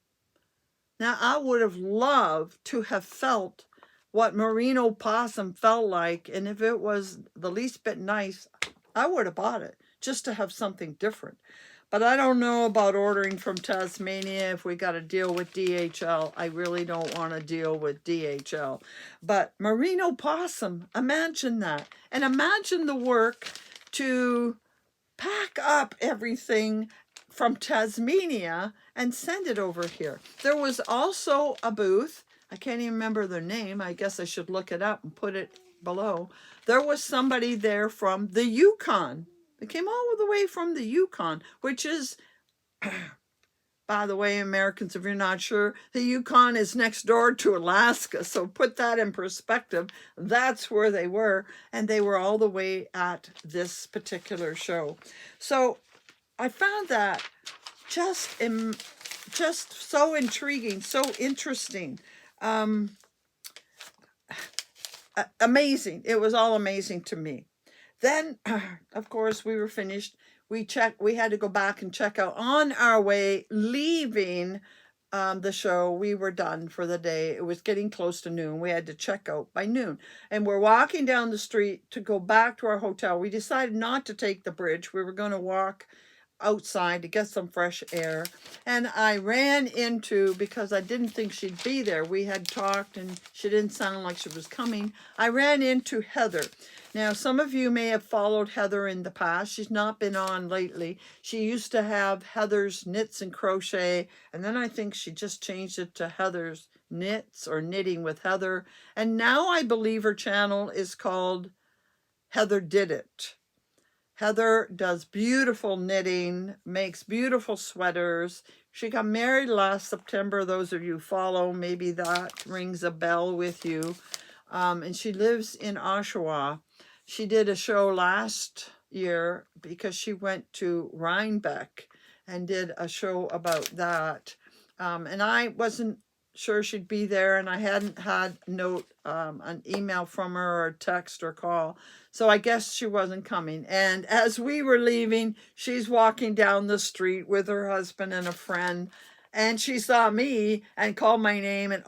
Now, I would have loved to have felt what Merino Possum felt like, and if it was the least bit nice, I would have bought it just to have something different. But I don't know about ordering from Tasmania if we got to deal with DHL. I really don't want to deal with DHL. But Merino Possum, imagine that. And imagine the work to pack up everything from Tasmania and send it over here. There was also a booth. I can't even remember their name. I guess I should look it up and put it below. There was somebody there from the Yukon. They came all the way from the Yukon, which is, by the way, Americans, if you're not sure, the Yukon is next door to Alaska. So put that in perspective. That's where they were. And they were all the way at this particular show. So I found that just so intriguing, so interesting. Amazing. It was all amazing to me. Then, of course, we were finished. We had to go back and check out on our way, leaving the show. We were done for the day. It was getting close to noon. We had to check out by noon. And we're walking down the street to go back to our hotel. We decided not to take the bridge. We were going to walk outside to get some fresh air. And I ran into, because I didn't think she'd be there, we had talked and she didn't sound like she was coming. I ran into Heather. Now, some of you may have followed Heather in the past. She's not been on lately. She used to have Heather's Knits and Crochet, and then I think she just changed it to Heather's Knits or Knitting with Heather. And now I believe her channel is called Heather Did It. Heather does beautiful knitting, makes beautiful sweaters. She got married last September. Those of you who follow, maybe that rings a bell with you. And she lives in Oshawa. She did a show last year because she went to Rhinebeck and did a show about that. And I wasn't sure she'd be there, and I hadn't had an email from her or a text or call. So I guess she wasn't coming. And as we were leaving, she's walking down the street with her husband and a friend. And she saw me and called my name, and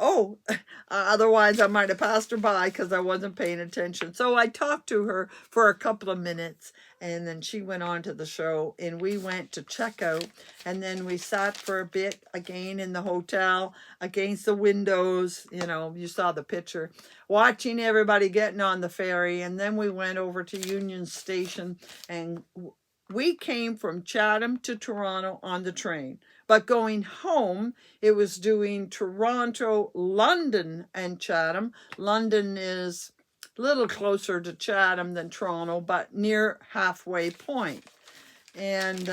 otherwise I might have passed her by because I wasn't paying attention. So I talked to her for a couple of minutes, and then she went on to the show, and we went to check out, and then we sat for a bit again in the hotel against the windows. You know, you saw the picture, watching everybody getting on the ferry, and then we went over to Union Station, and we came from Chatham to Toronto on the train. But going home, it was doing Toronto, London, and Chatham. London is a little closer to Chatham than Toronto, but near halfway point. And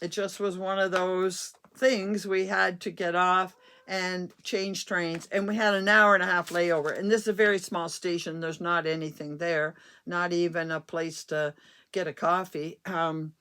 it just was one of those things. We had to get off and change trains, and we had an hour and a half layover. And this is a very small station. There's not anything there, not even a place to get a coffee. And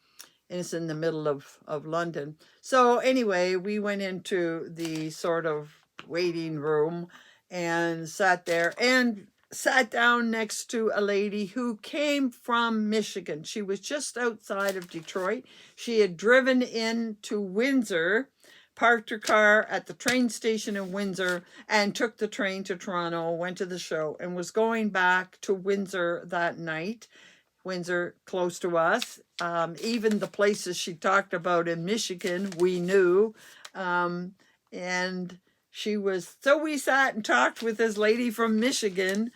it's in the middle of London. So anyway, we went into the sort of waiting room and sat there and sat down next to a lady who came from Michigan. She was just outside of Detroit. She had driven into Windsor, parked her car at the train station in Windsor, and took the train to Toronto, went to the show, and was going back to Windsor that night. Windsor, close to us. Even the places she talked about in Michigan, we knew. And she was, so we sat and talked with this lady from Michigan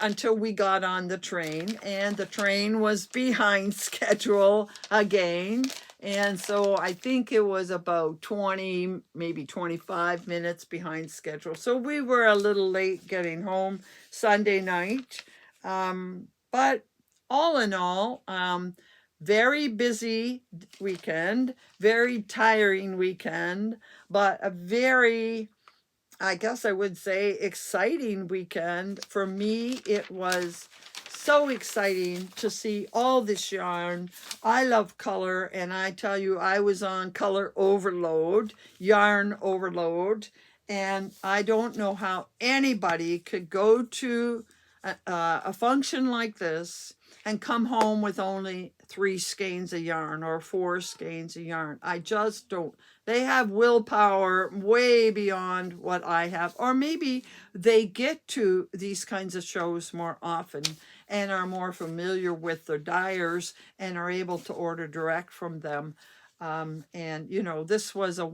until we got on the train, and the train was behind schedule again. And so I think it was about 20, maybe 25 minutes behind schedule. So we were a little late getting home Sunday night. But all in all, very busy weekend, very tiring weekend, but a very, I guess I would say, exciting weekend. For me, it was so exciting to see all this yarn. I love color, and I tell you, I was on color overload, yarn overload, and I don't know how anybody could go to a function like this and come home with only 3 skeins of yarn or 4 skeins of yarn. I just don't. They have willpower way beyond what I have. Or maybe they get to these kinds of shows more often and are more familiar with their dyers and are able to order direct from them. And, you know, this was a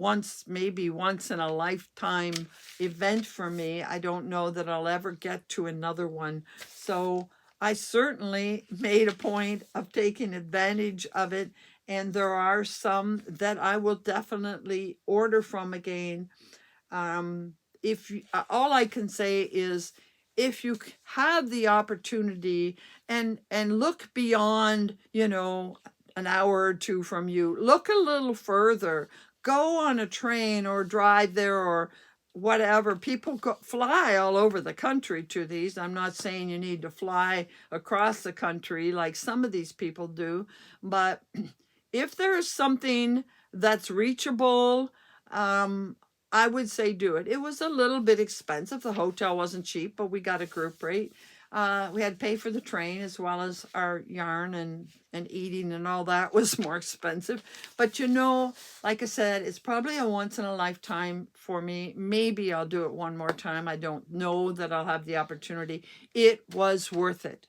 maybe once in a lifetime event for me. I don't know that I'll ever get to another one. So I certainly made a point of taking advantage of it. And there are some that I will definitely order from again. All I can say is, if you have the opportunity and look beyond, you know, an hour or two from you, look a little further, go on a train or drive there or whatever. People fly all over the country to these. I'm not saying you need to fly across the country like some of these people do, but if there's something that's reachable, I would say do it. It was a little bit expensive. The hotel wasn't cheap, but we got a group rate. We had to pay for the train as well as our yarn and eating and all that was more expensive. But you know, like I said, it's probably a once in a lifetime for me. Maybe I'll do it one more time. I don't know that I'll have the opportunity. It was worth it.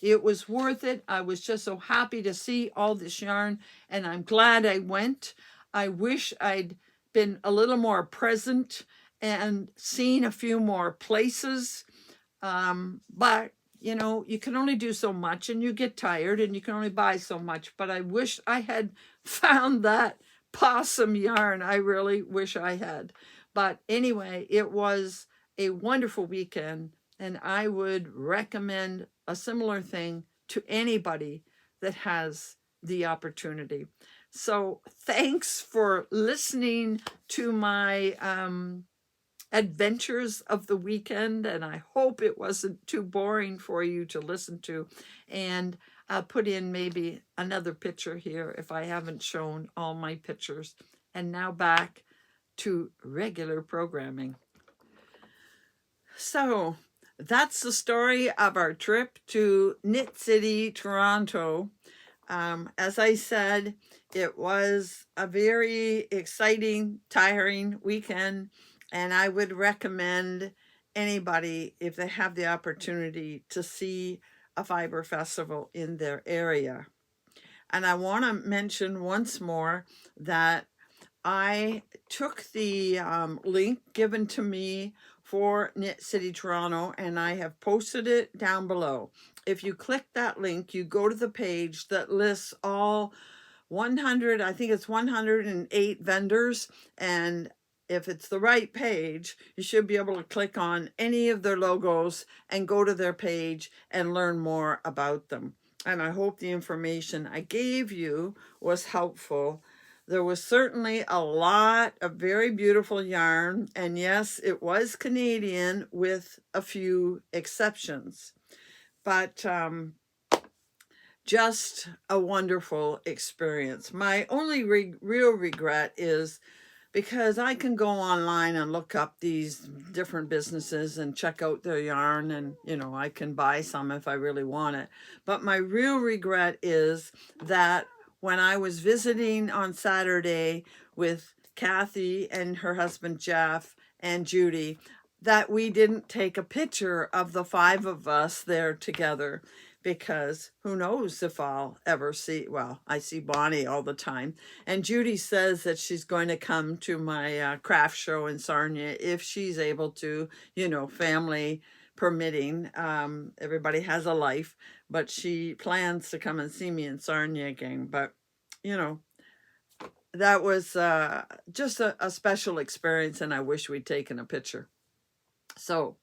It was worth it. I was just so happy to see all this yarn, and I'm glad I went. I wish I'd been a little more present and seen a few more places. But you know, you can only do so much and you get tired and you can only buy so much. But I wish I had found that possum yarn. I really wish I had. But anyway, it was a wonderful weekend, and I would recommend a similar thing to anybody that has the opportunity. So thanks for listening to my adventures of the weekend, and I hope it wasn't too boring for you to listen to. And I'll put in maybe another picture here if I haven't shown all my pictures. And now back to regular programming. So that's the story of our trip to Knit City, Toronto. As I said, it was a very exciting, tiring weekend, and I would recommend anybody, if they have the opportunity, to see a fiber festival in their area. And I want to mention once more that I took the link given to me for Knit City Toronto, and I have posted it down below. If you click that link, you go to the page that lists all 100, I think it's 108 vendors, and if it's the right page, you should be able to click on any of their logos and go to their page and learn more about them. And I hope the information I gave you was helpful. There was certainly a lot of very beautiful yarn, and yes, it was Canadian with a few exceptions, but just a wonderful experience. My only real regret is because I can go online and look up these different businesses and check out their yarn, and I can buy some if I really want it. But my real regret is that when I was visiting on Saturday with Kathy and her husband Jeff and Judy, that we didn't take a picture of the 5 of us there together, because who knows if I'll ever see, well, I see Bonnie all the time. And Judy says that she's going to come to my craft show in Sarnia if she's able to, family permitting. Everybody has a life, but she plans to come and see me in Sarnia again. But, that was just a special experience, and I wish we'd taken a picture. So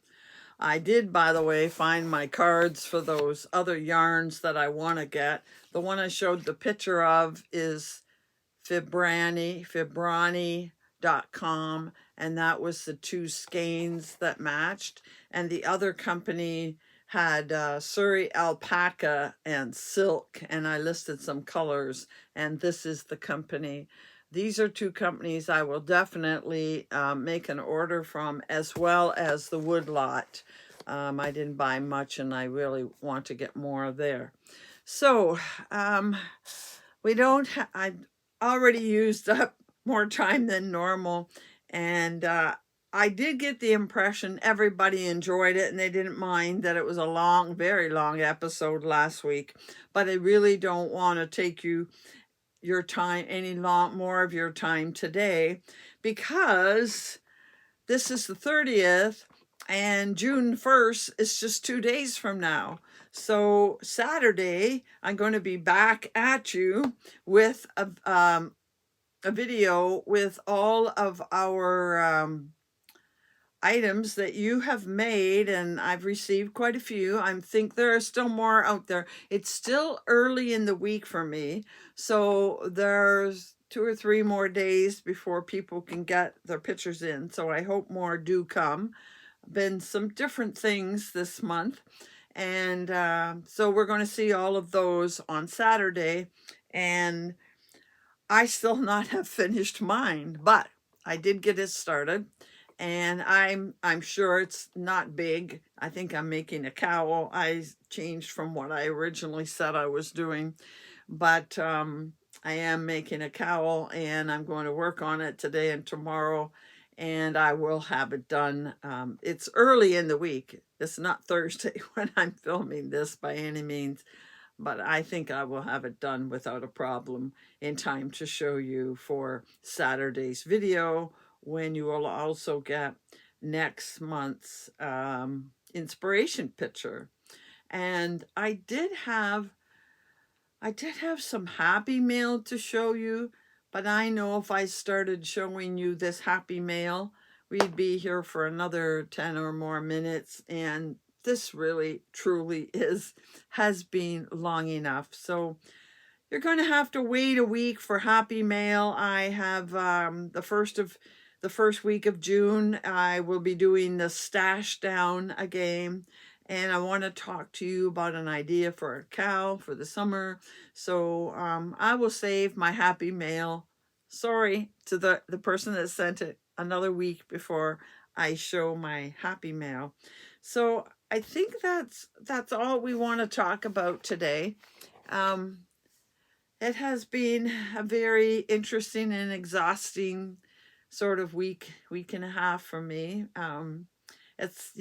I did, by the way, find my cards for those other yarns that I want to get. The one I showed the picture of is Fibrani.com, and that was the 2 skeins that matched. And the other company had Surrey alpaca and silk, and I listed some colors, and this is the company. These are 2 companies I will definitely make an order from, as well as the Woodlot. I didn't buy much, and I really want to get more there. So I already used up more time than normal, and I did get the impression everybody enjoyed it, and they didn't mind that it was a long, very long episode last week. But I really don't want to take your time more of your time today, because this is the 30th and June 1st is just 2 days from now. So Saturday, I'm going to be back at you with a video with all of our items that you have made, and I've received quite a few. I think there are still more out there. It's still early in the week for me, so there's 2 or 3 more days before people can get their pictures in, so I hope more do come. Been some different things this month, and so we're going to see all of those on Saturday. And I still not have finished mine, but I did get it started, and I'm sure it's not big. I think I'm making a cowl. I changed from what I originally said I was doing, but I am making a cowl, and I'm going to work on it today and tomorrow, and I will have it done. It's early in the week. It's not Thursday when I'm filming this by any means, but I think I will have it done without a problem in time to show you for Saturday's video, when you will also get next month's inspiration picture. And I did have some happy mail to show you, but I know if I started showing you this happy mail, we'd be here for another 10 or more minutes, and this really truly has been long enough. So you're going to have to wait a week for happy mail. I have the first week of June, I will be doing the stash down again, and I want to talk to you about an idea for a cow for the summer. So I will save my happy mail, sorry to the person that sent it, another week before I show my happy mail. So I think that's all we want to talk about today. It has been a very interesting and exhausting sort of week and a half for me. It's,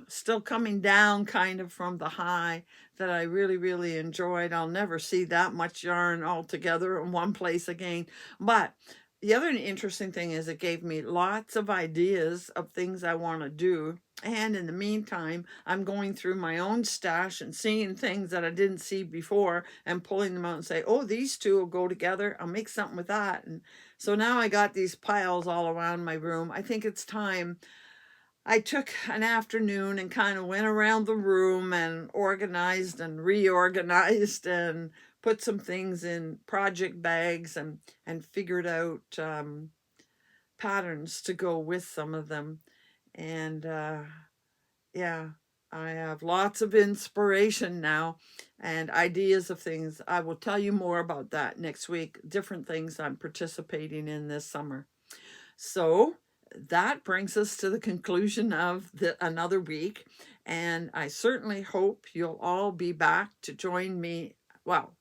still coming down kind of from the high that I really, really enjoyed. I'll never see that much yarn all together in one place again. But the other interesting thing is it gave me lots of ideas of things I want to do. And in the meantime, I'm going through my own stash and seeing things that I didn't see before and pulling them out and say, oh, these two will go together. I'll make something with that. And so now I got these piles all around my room. I think it's time. I took an afternoon and kind of went around the room and organized and reorganized and put some things in project bags and figured out patterns to go with some of them. And yeah, I have lots of inspiration now and ideas of things. I will tell you more about that next week, different things I'm participating in this summer. So that brings us to the conclusion of another week. And I certainly hope you'll all be back to join me. Well,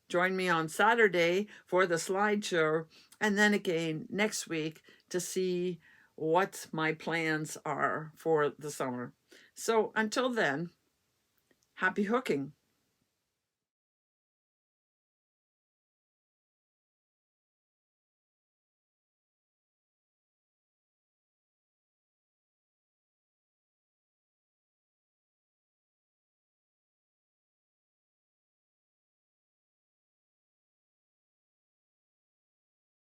join me on Saturday for the slideshow, and then again next week to see what my plans are for the summer. So until then, happy hooking.